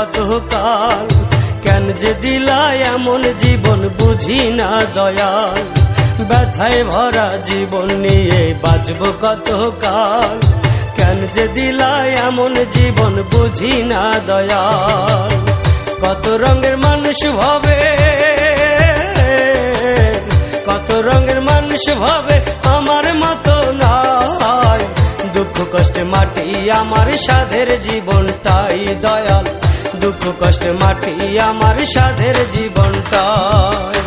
কত কাল, কেন যে দিলা এমন জীবন বুঝি না দয়াল। ব্যথায় ভরা জীবন নিয়ে বাঁচব কত কাল, কেন যে দিলা এমন জীবন বুঝি না দয়াল। কত রঙের মানুষ ভাবে, কত রঙের মানুষ ভাবে আমার মতো নাই। দুঃখ কষ্টে মাটি আমার সাধের জীবনটাই দয়াল, দুঃখ কষ্টে মাটি আমার সাধের জীবনটাই।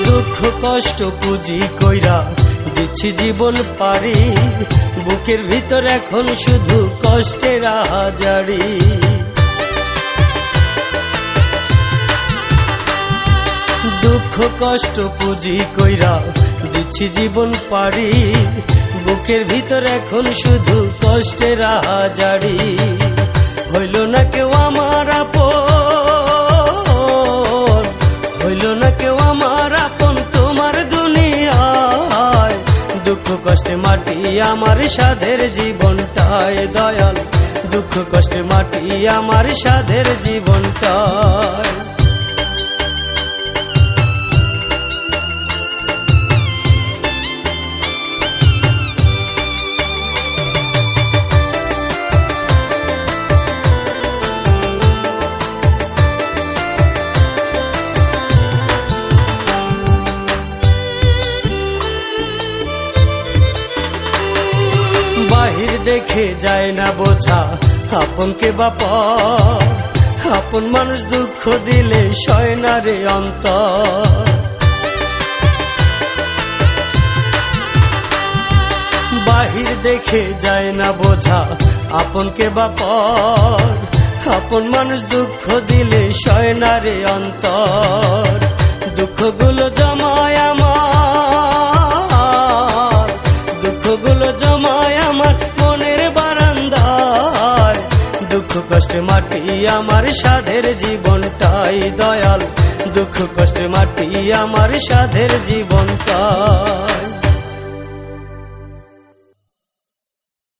দুঃখ কষ্ট পুঁজি কইরা দিচ্ছি জীবন পারি, বুকের ভিতর এখন শুধু কষ্টের আহাজারি। দুঃখ কষ্ট পুঁজি কইরা দিচ্ছি জীবন পারি, বুকের ভিতর এখন শুধু কষ্টের আহাজারি। হইল না কেউ আমার আপন, হইল না কেউ আমার আপন তোমার দুনিয়ায়। দুঃখ কষ্টে মাটি আমার সাধের জীবনটাই দয়াল, দুঃখ কষ্টে মাটি আমার সাধের জীবনটাই। বাহির দেখে যায় না বোঝা আপনকে বাপর, আপন মানুষ দুঃখ দিলে সয় না রে অন্তর। বাহির দেখে যায় না বোঝা আপনকে বাপর, আপন মানুষ দুঃখ দিলে সয় না রে অন্তর। দুঃখগুলো জমায় আমার, দুঃখগুলো জমায় আমার মনের বারান্দায়। দুঃখ কষ্টে মাটি আমার সাধের জীবনটাই দয়াল, দুঃখ কষ্টে মাটি আমার সাধের জীবনটাই।